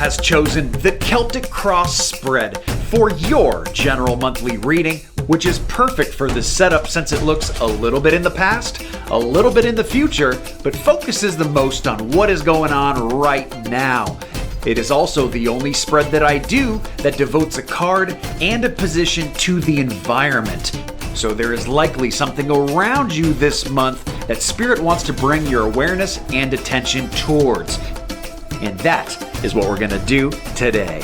has chosen the Celtic Cross spread for your general monthly reading, which is perfect for this setup since it looks a little bit in the past, a little bit in the future, but focuses the most on what is going on right now. It is also the only spread that I do that devotes a card and a position to the environment. So there is likely something around you this month that Spirit wants to bring your awareness and attention towards. And that is what we're going to do today.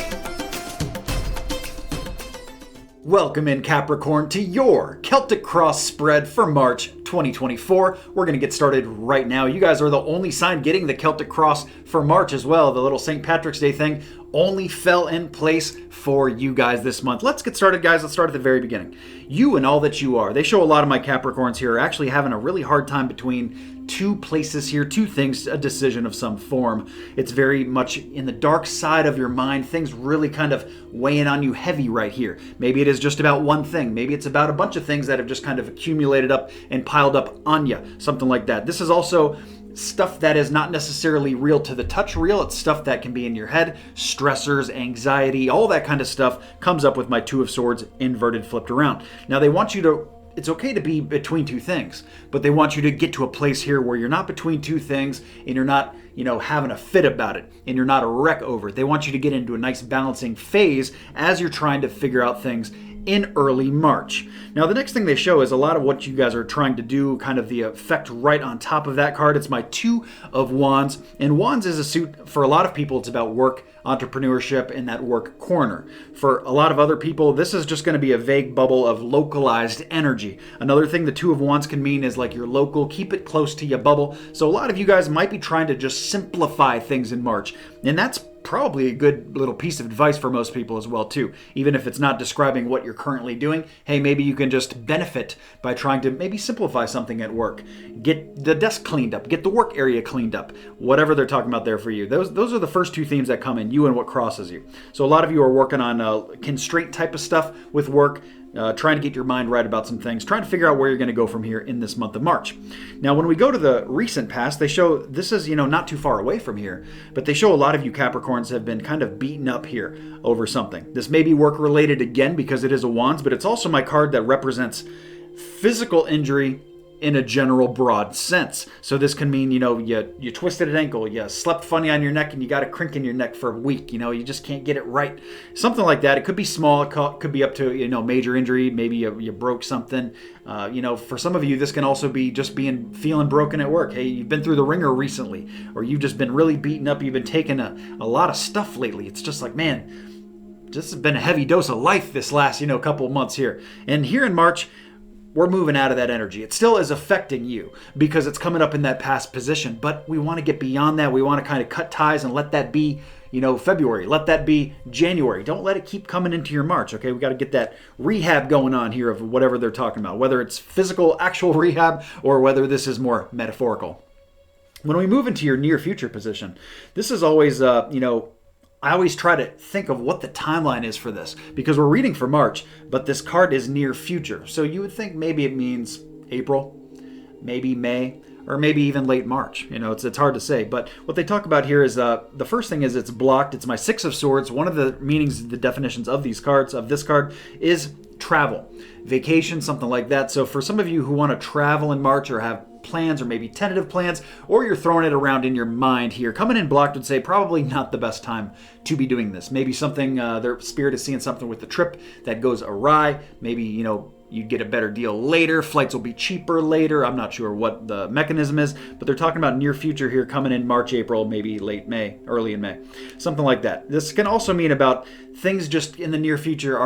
Welcome in, Capricorn, to your Celtic Cross spread for March 2024. We're going to get started right now. You guys are the only sign getting the Celtic Cross for March as well. The little St. Patrick's Day thing only fell in place for you guys this month. Let's get started, guys. Let's start at the very beginning. You and all that you are. They show a lot of my Capricorns here are actually having a really hard time between two places here, two things, a decision of some form. It's very much in the dark side of your mind. Things really kind of weighing on you heavy right here. Maybe it is just about one thing. Maybe it's about a bunch of things that have just kind of accumulated up and piled up on you. Something like that. This is also stuff that is not necessarily real to the touch real. It's stuff that can be in your head, stressors, anxiety, all that kind of stuff comes up with my Two of Swords inverted, flipped around. Now they want you to, it's okay to be between two things, but they want you to get to a place here where you're not between two things and you're not, having a fit about it and you're not a wreck over it. They want you to get into a nice balancing phase as you're trying to figure out things in early March. Now, the next thing they show is a lot of what you guys are trying to do, kind of the effect right on top of that card. It's my Two of Wands, and Wands is a suit for a lot of people. It's about work, entrepreneurship, and that work corner. For a lot of other people, this is just going to be a vague bubble of localized energy. Another thing the Two of Wands can mean is like your local, keep it close to your bubble. So a lot of you guys might be trying to just simplify things in March, and that's probably a good little piece of advice for most people as well too. Even if it's not describing what you're currently doing, hey, maybe you can just benefit by trying to maybe simplify something at work. Get the desk cleaned up, get the work area cleaned up, whatever they're talking about there for you. Those are the first two themes that come in, you and what crosses you. So a lot of you are working on constraint type of stuff with work, trying to get your mind right about some things, trying to figure out where you're going to go from here in this month of March. Now, when we go to the recent past, they show, this is, not too far away from here, but they show a lot of you Capricorns have been kind of beaten up here over something. This may be work related again because it is a Wands, but it's also my card that represents physical injury in a general broad sense. So this can mean, you twisted an ankle, you slept funny on your neck, and you got a crink in your neck for a week. You just can't get it right. Something like that. It could be small. It could be up to, major injury. Maybe you broke something. For some of you, this can also be just feeling broken at work. Hey, you've been through the ringer recently, or you've just been really beaten up. You've been taking a lot of stuff lately. It's just like, man, this has been a heavy dose of life this last, couple of months here. And here in March, we're moving out of that energy. It still is affecting you because it's coming up in that past position, but we want to get beyond that. We want to kind of cut ties and let that be, February. Let that be January. Don't let it keep coming into your March, okay? We got to get that rehab going on here of whatever they're talking about, whether it's physical, actual rehab, or whether this is more metaphorical. When we move into your near future position, this is always, I always try to think of what the timeline is for this because we're reading for March, but this card is near future. So you would think maybe it means April, maybe May, or maybe even late March. It's hard to say. But what they talk about here is the first thing is it's blocked. It's my Six of Swords. One of the meanings, the definitions of these cards, of this card, is travel, vacation, something like that. So for some of you who want to travel in March or have plans or maybe tentative plans, or you're throwing it around in your mind here, coming in blocked would say probably not the best time to be doing this. Maybe something, their spirit is seeing something with the trip that goes awry. Maybe, you'd get a better deal later. Flights will be cheaper later. I'm not sure what the mechanism is, but they're talking about near future here coming in March, April, maybe late May, early in May, something like that. This can also mean about things just in the near future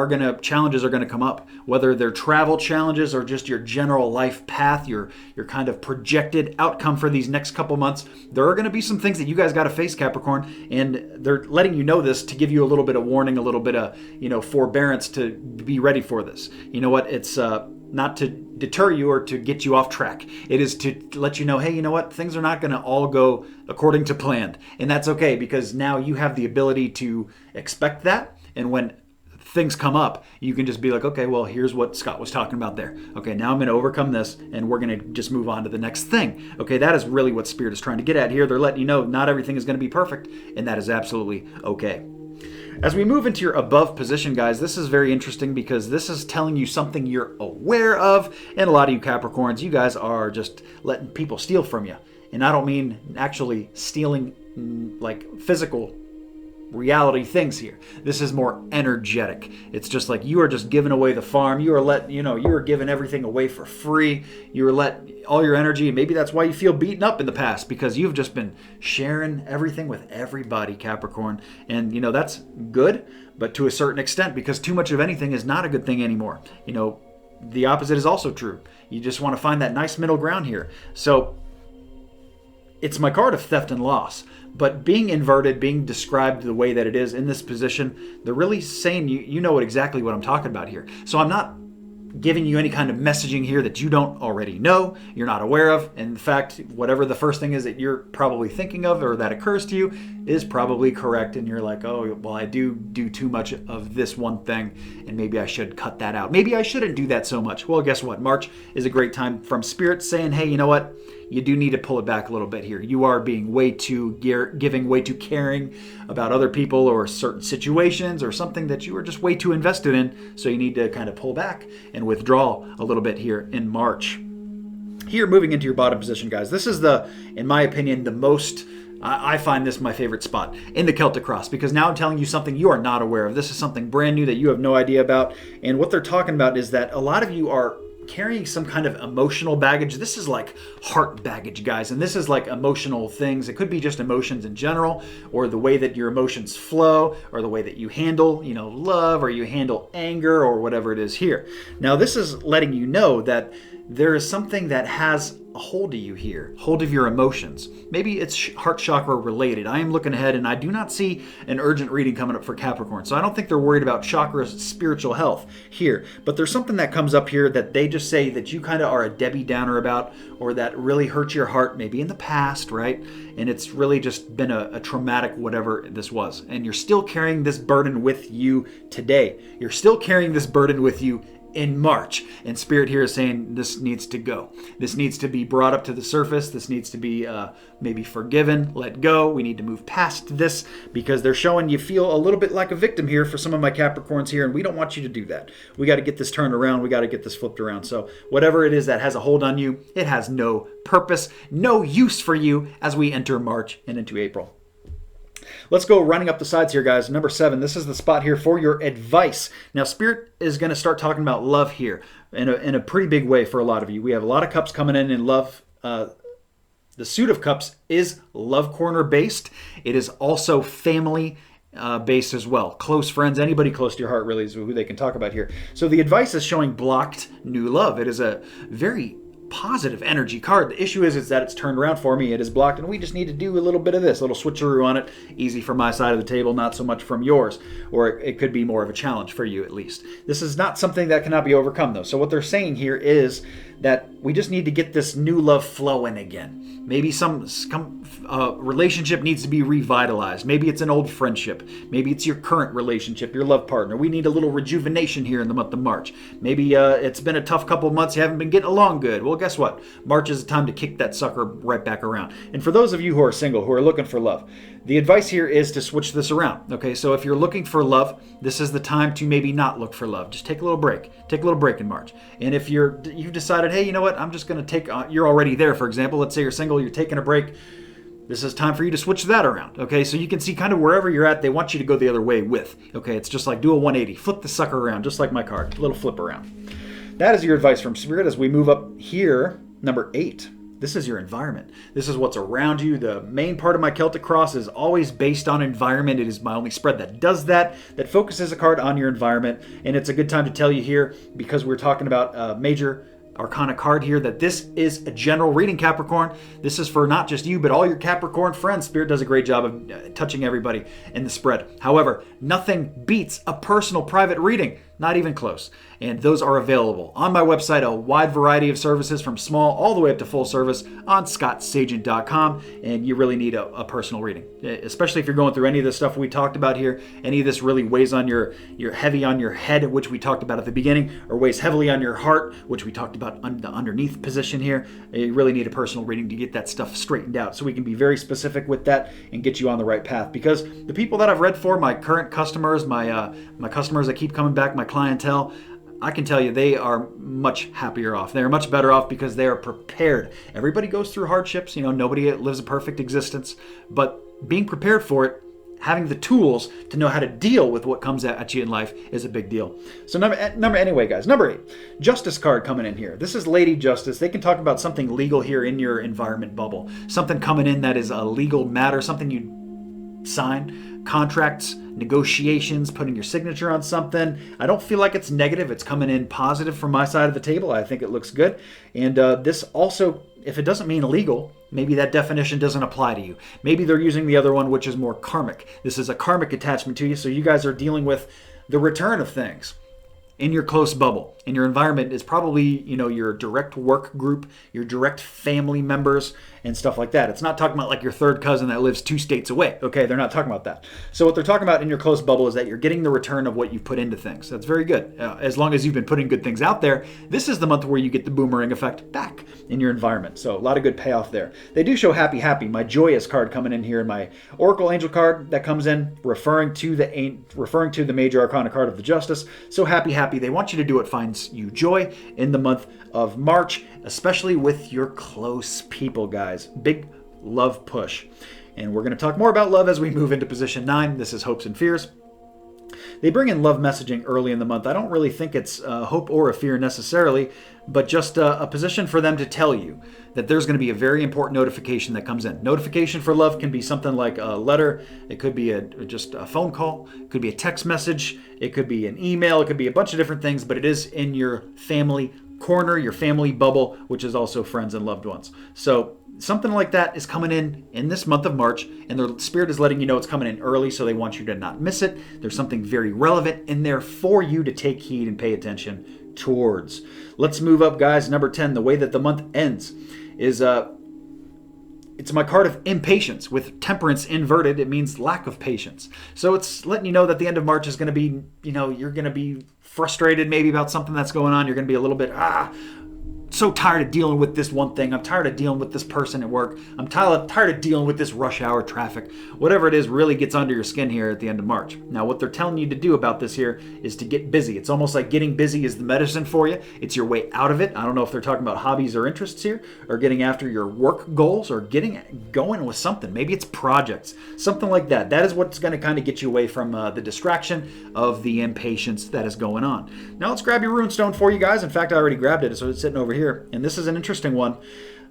challenges are going to come up, whether they're travel challenges or just your general life path, your kind of projected outcome for these next couple months. There are going to be some things that you guys got to face, Capricorn, and they're letting you know this to give you a little bit of warning, a little bit of, forbearance to be ready for this. You know what? It's not to deter you or to get you off track. It is to let you know, hey, you know what? Things are not going to all go according to plan. And that's okay because now you have the ability to expect that. And when things come up, you can just be like, okay, well, here's what Scott was talking about there. Okay, now I'm going to overcome this, and we're going to just move on to the next thing. Okay, that is really what Spirit is trying to get at here. They're letting you know not everything is going to be perfect, and that is absolutely okay. As we move into your above position, guys, this is very interesting because this is telling you something you're aware of, and a lot of you Capricorns, you guys are just letting people steal from you. And I don't mean actually stealing like physical reality things here. This is more energetic. It's just like you are just giving away the farm. You are giving everything away for free. You are letting all your energy, and maybe that's why you feel beaten up in the past, because you've just been sharing everything with everybody, Capricorn. And that's good, but to a certain extent, because too much of anything is not a good thing anymore. The opposite is also true. You just want to find that nice middle ground here. So it's my card of theft and loss. But being inverted, being described the way that it is in this position, they're really saying you know exactly what I'm talking about here. So I'm not giving you any kind of messaging here that you don't already know, you're not aware of. In fact, whatever the first thing is that you're probably thinking of or that occurs to you is probably correct. And you're like, oh, well, I do too much of this one thing, and maybe I should cut that out. Maybe I shouldn't do that so much. Well, guess what? March is a great time from Spirit saying, hey, you know what? You do need to pull it back a little bit here. You are being way too giving, way too caring about other people or certain situations or something that you are just way too invested in. So you need to kind of pull back and withdraw a little bit here in March. Here, moving into your bottom position, guys. This is in my opinion, the most, I find this my favorite spot in the Celtic Cross, because now I'm telling you something you are not aware of. This is something brand new that you have no idea about. And what they're talking about is that a lot of you are carrying some kind of emotional baggage. This is like heart baggage, guys, and this is like emotional things. It could be just emotions in general, or the way that your emotions flow, or the way that you handle, love, or you handle anger, or whatever it is here. Now, this is letting you know that there is something that has a hold of you here, hold of your emotions. Maybe it's heart chakra related. I am looking ahead and I do not see an urgent reading coming up for Capricorn. So I don't think they're worried about chakra's spiritual health here. But there's something that comes up here that they just say that you kind of are a Debbie Downer about, or that really hurt your heart maybe in the past, right? And it's really just been a traumatic whatever this was. And you're still carrying this burden with you today. You're still carrying this burden with you in March. And Spirit here is saying this needs to go. This needs to be brought up to the surface. This needs to be maybe forgiven, let go. We need to move past this, because they're showing you feel a little bit like a victim here for some of my Capricorns here, and we don't want you to do that. We got to get this turned around. We got to get this flipped around. So whatever it is that has a hold on you, it has no purpose, no use for you as we enter March and into April. Let's go running up the sides here, guys. Number 7, this is the spot here for your advice. Now, Spirit is going to start talking about love here in a pretty big way for a lot of you. We have a lot of cups coming in love. The suit of cups is love corner based. It is also family based as well. Close friends, anybody close to your heart really is who they can talk about here. So the advice is showing blocked new love. It is a very positive energy card. The issue is that it's turned around for me. It is blocked, and we just need to do a little bit of this, a little switcheroo on it. Easy from my side of the table, not so much from yours. Or it could be more of a challenge for you at least. This is not something that cannot be overcome though. So what they're saying here is that we just need to get this new love flowing again. Maybe some relationship needs to be revitalized. Maybe it's an old friendship. Maybe it's your current relationship, your love partner. We need a little rejuvenation here in the month of March. Maybe it's been a tough couple of months. You haven't been getting along good. Well, guess what? March is the time to kick that sucker right back around. And for those of you who are single, who are looking for love, the advice here is to switch this around. Okay, so if you're looking for love, this is the time to maybe not look for love. Just take a little break. Take a little break in March. And if you've decided, hey, you know what? I'm just going to you're already there, for example. Let's say you're single, you're taking a break. This is time for you to switch that around. Okay, so you can see kind of wherever you're at, they want you to go the other way with. Okay, it's just like do a 180. Flip the sucker around, just like my card. A little flip around. That is your advice from Spirit as we move up here. Number 8. This is your environment. This is what's around you. The main part of my Celtic Cross is always based on environment. It is my only spread that does that focuses a card on your environment. And it's a good time to tell you here, because we're talking about a major Arcana card here, that this is a general reading, Capricorn. This is for not just you, but all your Capricorn friends. Spirit does a great job of touching everybody in the spread. However, nothing beats a personal private reading. Not even close. And those are available on my website, a wide variety of services from small all the way up to full service on scottsagent.com. And you really need a personal reading, especially if you're going through any of the stuff we talked about here. Any of this really weighs on your heavy on your head, which we talked about at the beginning, or weighs heavily on your heart, which we talked about the underneath position here. You really need a personal reading to get that stuff straightened out, so we can be very specific with that and get you on the right path. Because the people that I've read for, my current customers, my customers that keep coming back, my clientele, I can tell you they are much happier off. They are much better off because they are prepared. Everybody goes through hardships. Nobody lives a perfect existence, but being prepared for it, having the tools to know how to deal with what comes at you in life is a big deal. So anyway, guys, number 8, Justice card coming in here. This is Lady Justice. They can talk about something legal here in your environment bubble. Something coming in that is a legal matter, something you sign, contracts, negotiations, putting your signature on something. I don't feel like it's negative. It's coming in positive from my side of the table. I think it looks good. And this also, if it doesn't mean illegal, maybe that definition doesn't apply to you. Maybe they're using the other one, which is more karmic. This is a karmic attachment to you, so you guys are dealing with the return of things in your close bubble. In your environment is probably, your direct work group, your direct family members, and stuff like that. It's not talking about like your third cousin that lives 2 states away. Okay, they're not talking about that. So what they're talking about in your close bubble is that you're getting the return of what you've put into things. That's very good. As long as you've been putting good things out there, this is the month where you get the boomerang effect back in your environment. So a lot of good payoff there. They do show happy, happy. My joyous card coming in here, my Oracle Angel card that comes in, referring to the major arcana card of the Justice. So happy, happy. They want you to do what finds you joy in the month of March, especially with your close people, guys. Big love push. And we're going to talk more about love as we move into position 9. This is Hopes and Fears. They bring in love messaging early in the month. I don't really think it's a hope or a fear necessarily, but just a position for them to tell you that there's going to be a very important notification that comes in. Notification for love can be something like a letter. It could be just a phone call. It could be a text message. It could be an email. It could be a bunch of different things, but it is in your family corner, your family bubble, which is also friends and loved ones. So something like that is coming in this month of March, and their spirit is letting you know it's coming in early, so they want you to not miss it. There's something very relevant in there for you to take heed and pay attention towards. Let's move up, guys. Number 10, the way that the month ends is it's my card of impatience with temperance inverted. It means lack of patience. So it's letting you know that the end of March is going to be, you're going to be frustrated maybe about something that's going on. You're going to be a little bit, so tired of dealing with this one thing. I'm tired of dealing with this person at work. I'm tired of dealing with this rush hour traffic. Whatever it is really gets under your skin here at the end of March. Now, what they're telling you to do about this here is to get busy. It's almost like getting busy is the medicine for you. It's your way out of it. I don't know if they're talking about hobbies or interests here, or getting after your work goals, or going with something. Maybe it's projects, something like that. That is what's going to kind of get you away from the distraction of the impatience that is going on. Now, let's grab your runestone for you guys. In fact, I already grabbed it, so it's sitting over here. And this is an interesting one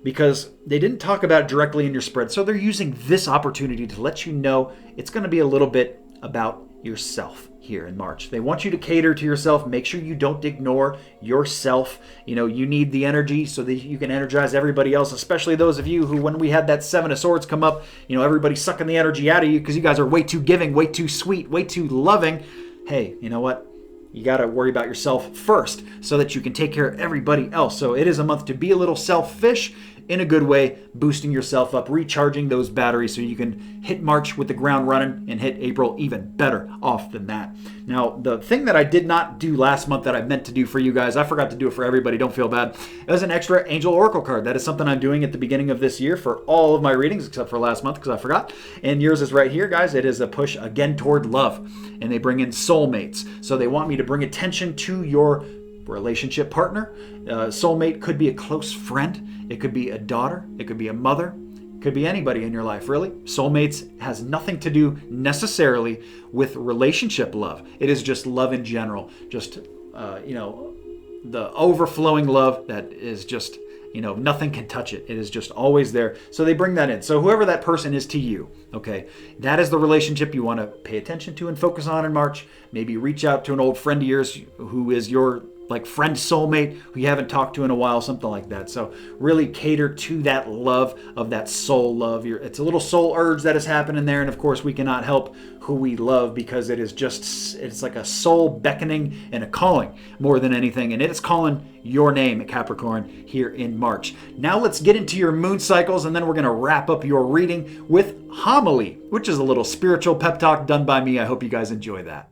because they didn't talk about it directly in your spread. So they're using this opportunity to let you know it's going to be a little bit about yourself here in March. They want you to cater to yourself. Make sure you don't ignore yourself. You need the energy so that you can energize everybody else, especially those of you who, when we had that 7 of Swords come up, everybody's sucking the energy out of you because you guys are way too giving, way too sweet, way too loving. Hey, you know what? You got to worry about yourself first so that you can take care of everybody else. So it is a month to be a little selfish in a good way, boosting yourself up, recharging those batteries so you can hit March with the ground running and hit April even better off than that. Now, the thing that I did not do last month that I meant to do for you guys, I forgot to do it for everybody, don't feel bad. It was an extra Angel Oracle card. That is something I'm doing at the beginning of this year for all of my readings, except for last month because I forgot. And yours is right here, guys. It is a push again toward love. And they bring in soulmates. So they want me to bring attention to your relationship partner. Soulmate could be a close friend. It could be a daughter. It could be a mother. It could be anybody in your life, really. Soulmates has nothing to do necessarily with relationship love. It is just love in general. Just, the overflowing love that is just, nothing can touch it. It is just always there. So they bring that in. So whoever that person is to you, okay, that is the relationship you want to pay attention to and focus on in March. Maybe reach out to an old friend of yours who is your like friend, soulmate who you haven't talked to in a while, something like that. So really cater to that love of that soul love. It's a little soul urge that is happening there. And of course, we cannot help who we love because it's like a soul beckoning and a calling more than anything. And it is calling your name at Capricorn here in March. Now let's get into your moon cycles, and then we're going to wrap up your reading with homily, which is a little spiritual pep talk done by me. I hope you guys enjoy that.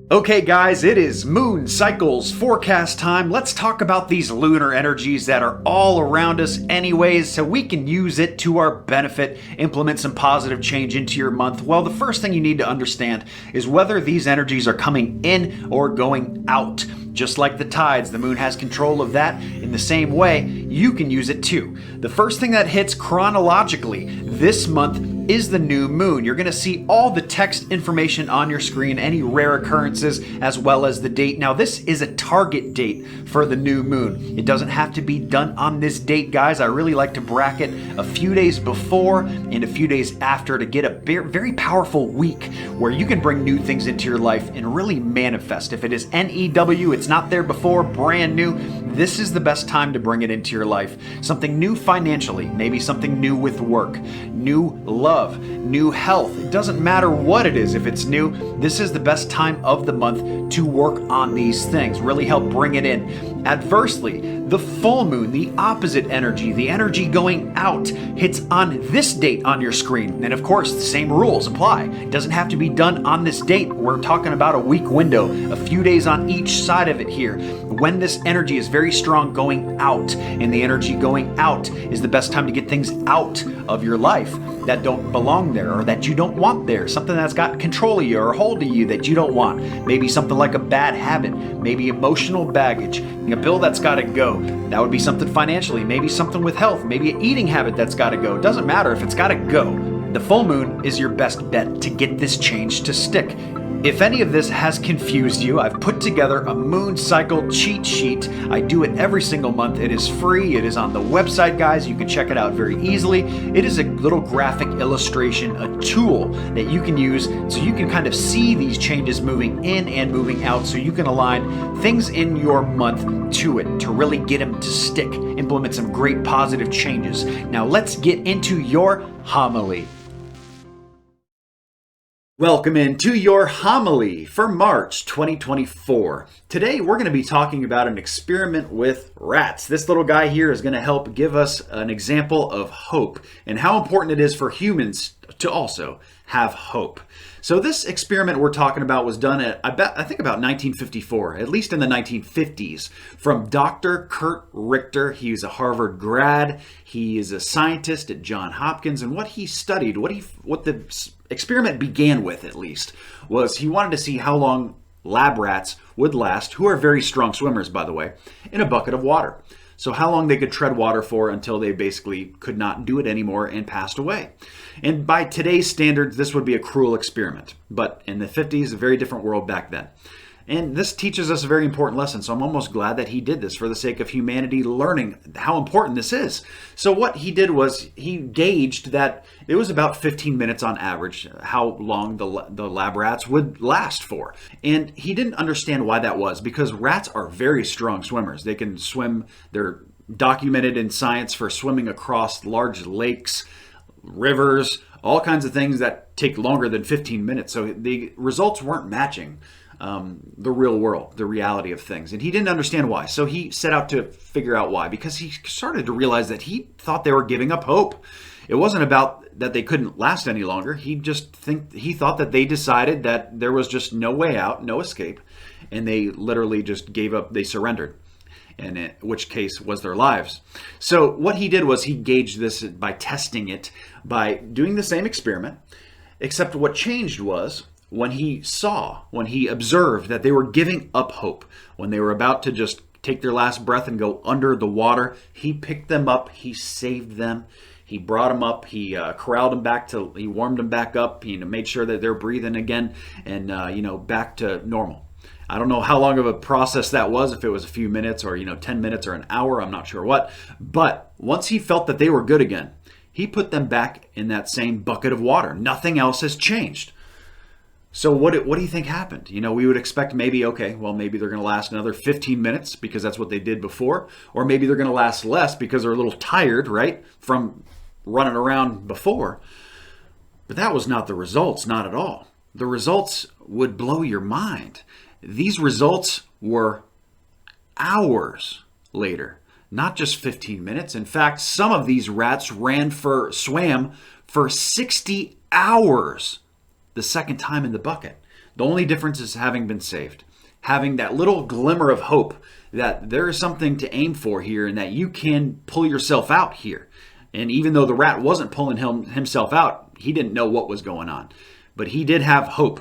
Okay guys, it is moon cycles forecast time. Let's talk about these lunar energies that are all around us anyways, so we can use it to our benefit, implement some positive change into your month. Well, the first thing you need to understand is whether these energies are coming in or going out. Just like the tides, the moon has control of that. In the same way, you can use it too. The first thing that hits chronologically this month is the new moon. You're going to see all the text information on your screen, any rare occurrences, as well as the date. Now, this is a target date for the new moon. It doesn't have to be done on this date, guys. I really like to bracket a few days before and a few days after to get a very powerful week where you can bring new things into your life and really manifest. If it is NEW, it's not there before, brand new, this is the best time to bring it into your life. Something new financially, maybe something new with work, new love, new health. It doesn't matter what it is. If it's new, this is the best time of the month to work on these things, really help bring it in. Adversely, the full moon, the opposite energy, the energy going out, hits on this date on your screen. And of course, the same rules apply. It doesn't have to be done on this date. We're talking about a week window, a few days on each side of it here. When this energy is very strong going out, and the energy going out is the best time to get things out of your life that don't belong there or that you don't want there. Something that's got control of you or hold of you that you don't want. Maybe something like a bad habit, maybe emotional baggage, a bill that's got to go. That would be something financially, maybe something with health, maybe an eating habit that's got to go. It doesn't matter if it's got to go. The full moon is your best bet to get this change to stick. If any of this has confused you, I've put together a moon cycle cheat sheet. I do it every single month. It is free. It is on the website, guys. You can check it out very easily. It is a little graphic illustration, a tool that you can use so you can kind of see these changes moving in and moving out, so you can align things in your month to it to really get them to stick, implement some great positive changes. Now let's get into your homily. Welcome into your homily for March 2024. Today we're going to be talking about an experiment with rats. This little guy here is going to help give us an example of hope and how important it is for humans to also have hope. So this experiment we're talking about was done at, I think about 1954, at least in the 1950s, from Dr. Kurt Richter. He's a Harvard grad. He is a scientist at Johns Hopkins, and what he studied, what the experiment began with, at least, was he wanted to see how long lab rats would last, who are very strong swimmers, by the way, in a bucket of water. So how long they could tread water for until they basically could not do it anymore and passed away. And by today's standards, this would be a cruel experiment. But in the 50s, a very different world back then. And this teaches us a very important lesson. So I'm almost glad that he did this for the sake of humanity learning how important this is. So what he did was he gauged that it was about 15 minutes on average how long the lab rats would last for. And he didn't understand why that was, because rats are very strong swimmers. They can swim. They're documented in science for swimming across large lakes, rivers, all kinds of things that take longer than 15 minutes. So the results weren't matching the real world, the reality of things. And he didn't understand why. So he set out to figure out why, because he started to realize that he thought they were giving up hope. It wasn't about that they couldn't last any longer. He thought that they decided that there was just no way out, no escape. And they literally just gave up, they surrendered. And in which case was their lives. So what he did was he gauged this by testing it, by doing the same experiment, except what changed was when he observed that they were giving up hope, when they were about to just take their last breath and go under the water, he picked them up, he saved them, he brought them up, he corralled them back he warmed them back up, he made sure that they're breathing again, and back to normal. I don't know how long of a process that was, if it was a few minutes or 10 minutes or an hour, I'm not sure what. But once he felt that they were good again, he put them back in that same bucket of water. Nothing else has changed. So what do you think happened? We would expect maybe, okay, well, maybe they're going to last another 15 minutes because that's what they did before. Or maybe they're going to last less because they're a little tired, right, from running around before. But that was not the results, not at all. The results would blow your mind. These results were hours later, not just 15 minutes. In fact, some of these rats swam for 60 hours the second time in the bucket. The only difference is having been saved, having that little glimmer of hope that there is something to aim for here and that you can pull yourself out here. And even though the rat wasn't pulling himself out, he didn't know what was going on. But he did have hope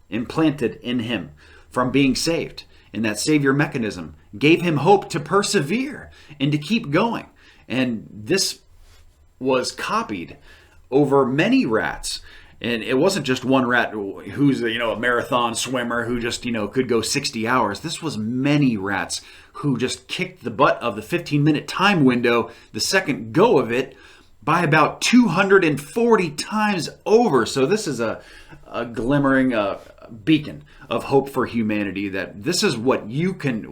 implanted in him from being saved. And that savior mechanism gave him hope to persevere and to keep going. And this was copied over many rats. And it wasn't just one rat who's a marathon swimmer who just could go 60 hours. This was many rats who just kicked the butt of the 15-minute time window, the second go of it, by about 240 times over. So this is a glimmering beacon of hope for humanity, that this is what you can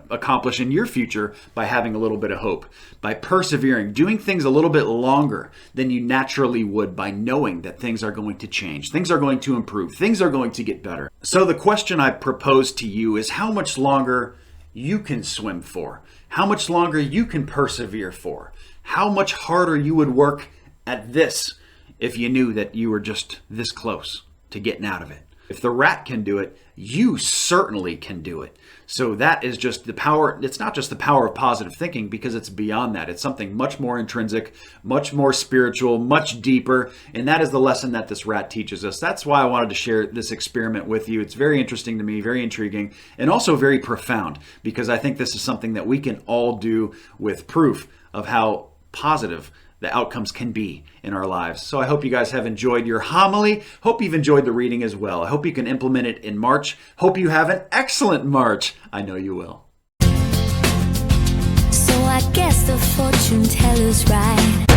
accomplish in your future by having a little bit of hope, by persevering, doing things a little bit longer than you naturally would, by knowing that things are going to change, things are going to improve, things are going to get better. So the question I propose to you is how much longer you can swim for, how much longer you can persevere for, how much harder you would work at this if you knew that you were just this close to getting out of it. If the rat can do it, you certainly can do it. So that is just the power. It's not just the power of positive thinking, because it's beyond that. It's something much more intrinsic, much more spiritual, much deeper. And that is the lesson that this rat teaches us. That's why I wanted to share this experiment with you. It's very interesting to me, very intriguing, and also very profound, because I think this is something that we can all do with proof of how positive the outcomes can be in our lives. So I hope you guys have enjoyed your homily. Hope you've enjoyed the reading as well. I hope you can implement it in March. Hope you have an excellent March. I know you will. So I guess the fortune teller's right.